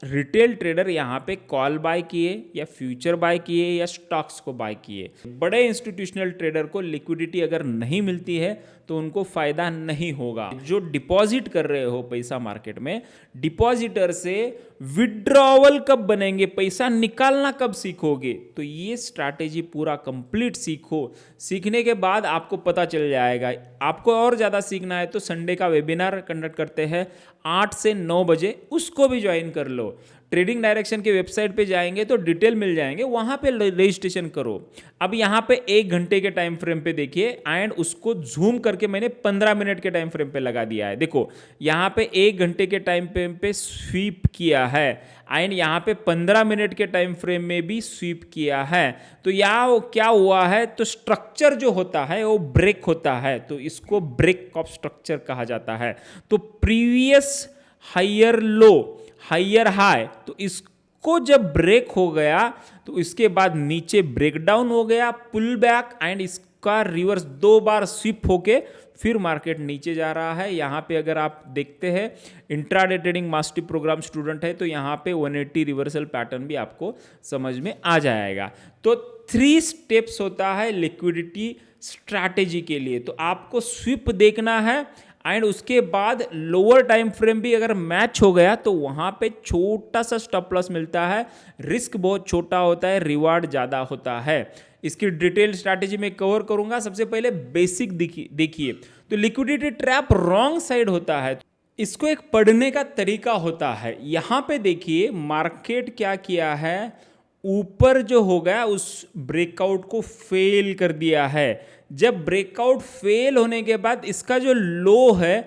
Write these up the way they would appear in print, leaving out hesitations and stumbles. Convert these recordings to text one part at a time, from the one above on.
Retail trader यहाँ पे call bye किए या फ्यूचर बाय किए या स्टॉक्स को बाय किए। बड़े इंस्टीट्यूशनल ट्रेडर को लिक्विडिटी अगर नहीं मिलती है तो उनको फायदा नहीं होगा। जो डिपॉजिट कर रहे हो पैसा मार्केट में, डिपॉजिटर से विड्रॉवल कब बनेंगे, पैसा निकालना कब सीखोगे, तो ये स्ट्रैटेजी पूरा कंप्लीट सीखो। सीखने के बाद आपको पता चल जाएगा। आपको और ज़्यादा सीखना है तो संडे का वेबिनार कंडक्ट करते हैं 8 से 9 बजे, उसको भी ज्वाइन कर लो। ट्रेडिंग डायरेक्शन के वेबसाइट पे जाएंगे तो डिटेल मिल जाएंगे, वहाँ पे रजिस्ट्रेशन करो। अब यहाँ पे 1 घंटे के टाइम फ्रेम पे देखिए एंड उसको जूम करके मैंने 15 मिनट के टाइम फ्रेम पे लगा दिया है। देखो यहाँ पे 1 घंटे के टाइम फ्रेम पे स्वीप किया है एंड यहाँ पे 15 मिनट के टाइम फ्रेम में भी स्वीप किया है। तो यहाँ क्या हुआ है, तो स्ट्रक्चर जो होता है वो ब्रेक होता है, तो इसको ब्रेक ऑफ स्ट्रक्चर कहा जाता है। तो previous higher low higher high, तो इसको जब ब्रेक हो गया तो इसके बाद नीचे ब्रेकडाउन हो गया, पुल बैक एंड इसका रिवर्स 2 बार स्विप होके फिर मार्केट नीचे जा रहा है। यहाँ पे अगर आप देखते हैं intraday trading mastery program student है तो यहाँ पे 180 रिवर्सल पैटर्न भी आपको समझ में आ जाएगा। तो 3 स्टेप्स होता है लिक्विडिटी स्ट्रैटेजी के लिए। तो आपको स्विप देखना है एंड उसके बाद लोअर टाइम फ्रेम भी अगर मैच हो गया तो वहाँ पे छोटा सा स्टॉप लॉस मिलता है। रिस्क बहुत छोटा होता है, रिवार्ड ज़्यादा होता है। इसकी डिटेल स्ट्रैटेजी में कवर करूंगा। सबसे पहले बेसिक देखिए, तो लिक्विडिटी ट्रैप रॉन्ग साइड होता है, इसको एक पढ़ने का तरीका होता है। यहाँ पे देखिए मार्केट क्या किया है, ऊपर जो हो गया उस ब्रेकआउट को फेल कर दिया है। जब ब्रेकआउट फेल होने के बाद इसका जो लो है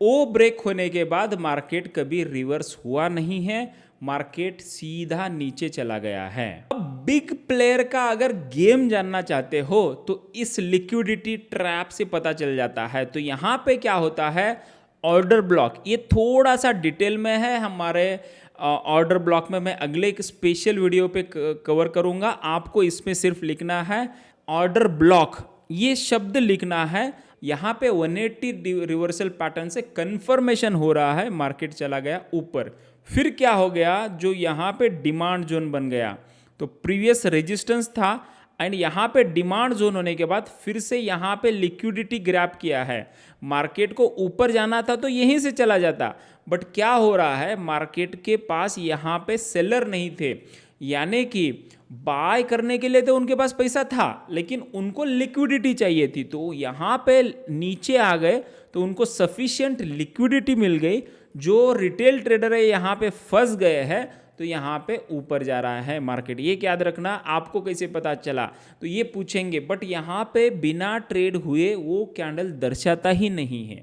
वो ब्रेक होने के बाद मार्केट कभी रिवर्स हुआ नहीं है, मार्केट सीधा नीचे चला गया है। अब बिग प्लेयर का अगर गेम जानना चाहते हो तो इस लिक्विडिटी ट्रैप से पता चल जाता है। तो यहाँ पे क्या होता है, ऑर्डर ब्लॉक, ये थोड़ा सा डिटेल में है हमारे ऑर्डर ब्लॉक में, मैं अगले एक स्पेशल वीडियो पे कवर करूंगा। आपको इसमें सिर्फ लिखना है ऑर्डर ब्लॉक, ये शब्द लिखना है। यहाँ पे 180 रिवर्सल पैटर्न से कंफर्मेशन हो रहा है, मार्केट चला गया ऊपर। फिर क्या हो गया, जो यहाँ पे डिमांड जोन बन गया, तो प्रीवियस रेजिस्टेंस था एंड यहाँ पे डिमांड जोन होने के बाद फिर से यहाँ पे लिक्विडिटी ग्रैब किया है। मार्केट को ऊपर जाना था तो यहीं से चला जाता, बट क्या हो रहा है, मार्केट के पास यहाँ पे सेलर नहीं थे, यानी कि बाय करने के लिए तो उनके पास पैसा था लेकिन उनको लिक्विडिटी चाहिए थी। तो यहाँ पे नीचे आ गए तो उनको सफिशिएंट लिक्विडिटी मिल गई। जो रिटेल ट्रेडर है यहाँ पे फंस गए हैं, तो यहाँ पे ऊपर जा रहा है मार्केट। ये याद रखना, आपको कैसे पता चला तो ये पूछेंगे, बट यहाँ पे बिना ट्रेड हुए वो कैंडल दर्शाता ही नहीं है।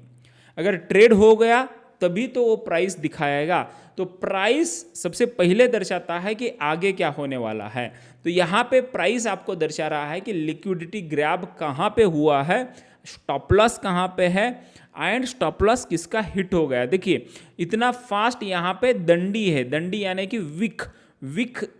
अगर ट्रेड हो गया तभी तो वो प्राइस दिखाएगा। तो प्राइस सबसे पहले दर्शाता है कि आगे क्या होने वाला है। तो यहाँ पे प्राइस आपको दर्शा रहा है कि लिक्विडिटी ग्रैब कहाँ पे हुआ है, स्टॉप लॉस कहाँ पे है एंड स्टॉप लॉस किसका हिट हो गया। देखिए इतना फास्ट यहाँ पे दंडी है, दंडी यानी कि विक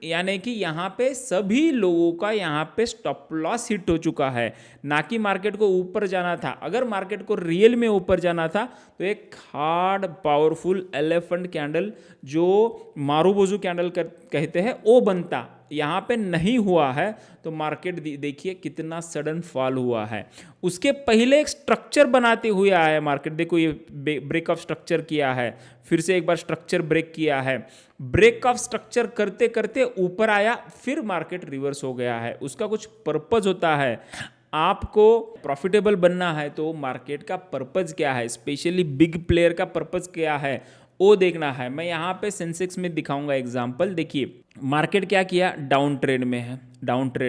यानी कि यहाँ पे सभी लोगों का यहाँ पे स्टॉप लॉस हिट हो चुका है, ना कि मार्केट को ऊपर जाना था। अगर मार्केट को रियल में ऊपर जाना था तो एक हार्ड पावरफुल एलिफेंट कैंडल जो मारूबोजू कैंडल कहते हैं वो बनता, यहाँ पे नहीं हुआ है। तो मार्केट देखिए कितना सडन फॉल हुआ है। उसके पहले एक स्ट्रक्चर बनाते हुए आया है मार्केट। देखो ये ब्रेक ऑफ स्ट्रक्चर किया है, फिर से एक बार स्ट्रक्चर ब्रेक किया है, ब्रेक ऑफ स्ट्रक्चर करते करते ऊपर आया, फिर मार्केट रिवर्स हो गया है। उसका कुछ पर्पज होता है। आपको प्रॉफिटेबल बनना है तो मार्केट का पर्पज क्या है, स्पेशली बिग प्लेयर का पर्पज क्या है वो देखना है। मैं यहाँ पे सेंसेक्स में दिखाऊंगा एग्जांपल। देखिए मार्केट क्या किया, डाउन ट्रेंड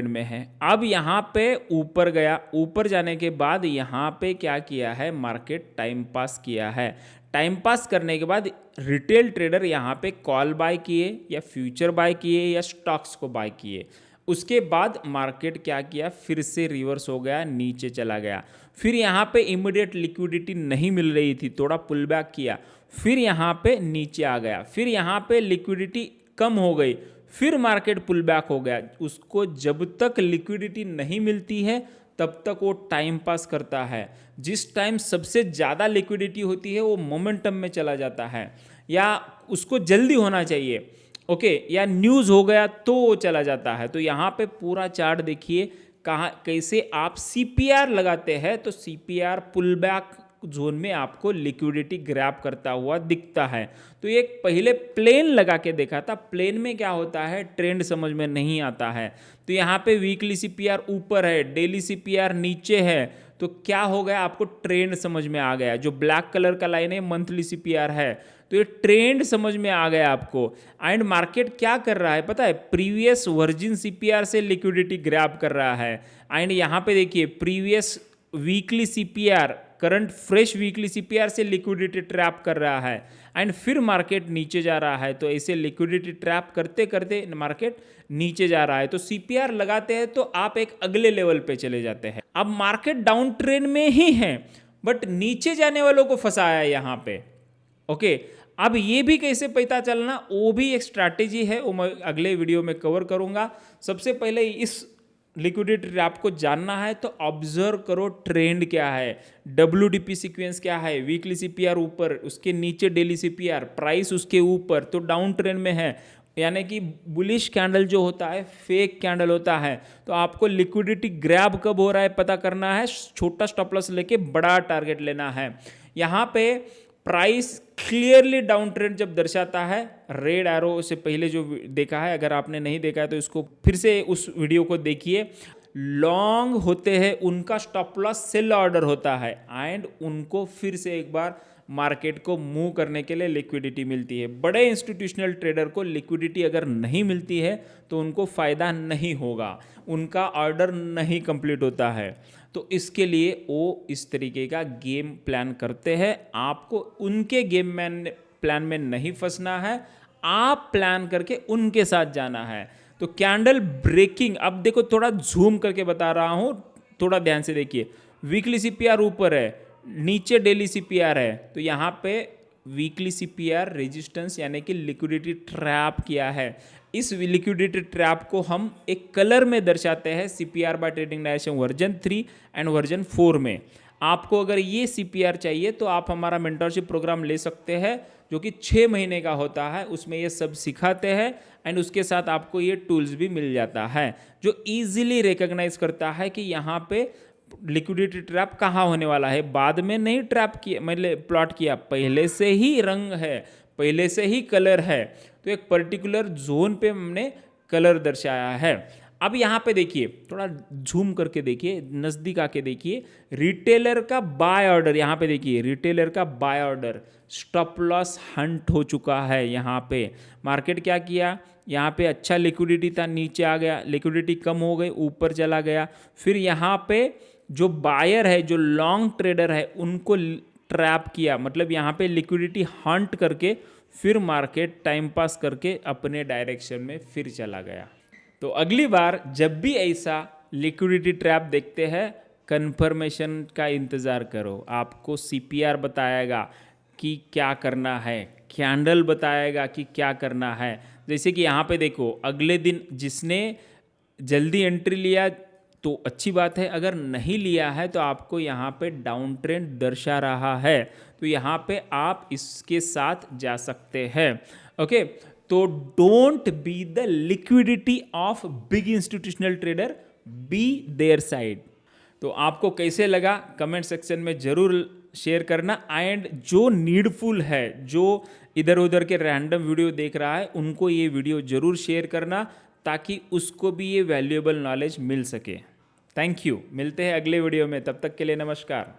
में है। अब यहाँ पे ऊपर गया, ऊपर जाने के बाद यहाँ पे क्या किया है, मार्केट टाइम पास किया है। टाइम पास करने के बाद रिटेल ट्रेडर यहाँ पे कॉल बाय किए या फ्यूचर बाय किए या स्टॉक्स को बाय किए। उसके बाद मार्केट क्या किया, फिर से रिवर्स हो गया, नीचे चला गया। फिर यहाँ पे इमीडिएट लिक्विडिटी नहीं मिल रही थी, थोड़ा पुल बैक किया, फिर यहाँ पे नीचे आ गया, फिर यहाँ पे लिक्विडिटी कम हो गई, फिर मार्केट पुल बैक हो गया। उसको जब तक लिक्विडिटी नहीं मिलती है तब तक वो टाइम पास करता है। जिस टाइम सबसे ज़्यादा लिक्विडिटी होती है वो मोमेंटम में चला जाता है या उसको जल्दी होना चाहिए। ओके, या न्यूज़ हो गया तो वो चला जाता है। तो यहाँ पे पूरा चार्ट देखिए कहाँ कैसे आप सीपीआर लगाते हैं, तो सीपीआर पुल बैक जोन में आपको लिक्विडिटी ग्रैब करता हुआ दिखता है। तो एक पहले प्लेन लगा के देखा था, प्लेन में क्या होता है ट्रेंड समझ में नहीं आता है। तो यहाँ पे वीकली सीपीआर ऊपर है, डेली सीपीआर नीचे है, तो क्या हो गया आपको ट्रेंड समझ में आ गया। जो ब्लैक कलर का लाइन है मंथली सीपीआर है, तो ये ट्रेंड समझ में आ गया आपको। एंड मार्केट क्या कर रहा है पता है, प्रीवियस वर्जिन सीपीआर से लिक्विडिटी ग्रैब कर रहा है। एंड यहाँ पे देखिए previous weekly CPR current fresh weekly CPR से लिक्विडिटी ट्रैप कर रहा है एंड फिर मार्केट नीचे जा रहा है। तो ऐसे लिक्विडिटी ट्रैप करते करते मार्केट नीचे जा रहा है। तो सीपीआर लगाते हैं तो आप एक अगले लेवल पे चले जाते हैं। अब मार्केट डाउन ट्रेंड में ही है बट नीचे जाने वालों को फंसाया है यहाँ पे। ओके, अब ये भी कैसे पता चलना, वो भी एक स्ट्रैटेजी है, वो मैं अगले वीडियो में कवर करूंगा। सबसे पहले इस लिक्विडिटी ट्रैप को जानना है तो ऑब्जर्व करो ट्रेंड क्या है, WDP सीक्वेंस क्या है, वीकली सीपीआर ऊपर, उसके नीचे डेली सीपीआर, प्राइस उसके ऊपर, तो डाउन ट्रेंड में है। यानी कि बुलिश कैंडल जो होता है फेक कैंडल होता है। तो आपको लिक्विडिटी ग्रैब कब हो रहा है पता करना है, छोटा स्टॉप लॉस लेके बड़ा टारगेट लेना है। यहाँ पे प्राइस क्लियरली डाउन ट्रेंड जब दर्शाता है, रेड एरो से पहले जो देखा है, अगर आपने नहीं देखा है तो इसको फिर से उस वीडियो को देखिए। लॉन्ग होते हैं उनका स्टॉप लॉस सेल ऑर्डर होता है एंड उनको फिर से एक बार मार्केट को मूव करने के लिए लिक्विडिटी मिलती है। बड़े इंस्टीट्यूशनल ट्रेडर को लिक्विडिटी अगर नहीं मिलती है तो उनको फ़ायदा नहीं होगा, उनका ऑर्डर नहीं कंप्लीट होता है। तो इसके लिए वो इस तरीके का गेम प्लान करते हैं। आपको उनके गेम प्लान में नहीं फंसना है, आप प्लान करके उनके साथ जाना है। तो कैंडल ब्रेकिंग, अब देखो थोड़ा जूम करके बता रहा हूँ, थोड़ा ध्यान से देखिए। वीकली सीपीआर ऊपर है, नीचे डेली सीपीआर है, तो यहाँ पे वीकली सीपीआर रेजिस्टेंस यानी कि लिक्विडिटी ट्रैप किया है। इस लिक्विडिटी ट्रैप को हम एक कलर में दर्शाते हैं CPR buy trading direction version 3 and version 4 में। आपको अगर ये सीपीआर चाहिए तो आप हमारा मेंटरशिप प्रोग्राम ले सकते हैं जो कि 6 महीने का होता है। उसमें ये सब सिखाते हैं एंड उसके साथ आपको ये टूल्स भी मिल जाता है जो ईजिली रिकॉग्नाइज करता है कि यहाँ पे लिक्विडिटी ट्रैप कहाँ होने वाला है। बाद में नहीं ट्रैप किया, मैंने प्लॉट किया, पहले से ही रंग है, पहले से ही कलर है। तो एक पर्टिकुलर जोन पे हमने कलर दर्शाया है। अब यहाँ पे देखिए, थोड़ा झूम करके देखिए, नज़दीक आके देखिए, रिटेलर का बाय ऑर्डर, यहाँ पे देखिए रिटेलर का buy order, stop loss hunt हो चुका है। यहाँ पे मार्केट क्या किया, यहाँ पे अच्छा लिक्विडिटी था, नीचे आ गया, लिक्विडिटी कम हो गई, ऊपर चला गया। फिर यहाँ पे जो बायर है, जो लॉन्ग ट्रेडर है, उनको ट्रैप किया, मतलब यहाँ पे लिक्विडिटी हंट करके फिर मार्केट टाइम पास करके अपने डायरेक्शन में फिर चला गया। तो अगली बार जब भी ऐसा लिक्विडिटी ट्रैप देखते हैं, कंफर्मेशन का इंतज़ार करो। आपको सीपीआर बताएगा कि क्या करना है, कैंडल बताएगा कि क्या करना है। जैसे कि यहाँ पे देखो, अगले दिन जिसने जल्दी एंट्री लिया तो अच्छी बात है, अगर नहीं लिया है तो आपको यहाँ पे डाउन ट्रेंड दर्शा रहा है, तो यहाँ पे आप इसके साथ जा सकते हैं। ओके, तो don't be the liquidity of big institutional trader, be their side. तो आपको कैसे लगा कमेंट सेक्शन में ज़रूर शेयर करना। एंड जो नीडफुल है, जो इधर उधर के रैंडम वीडियो देख रहा है, उनको ये वीडियो ज़रूर शेयर करना ताकि उसको भी ये वैल्यूएबल नॉलेज मिल सके। थैंक यू, मिलते हैं अगले वीडियो में, तब तक के लिए नमस्कार।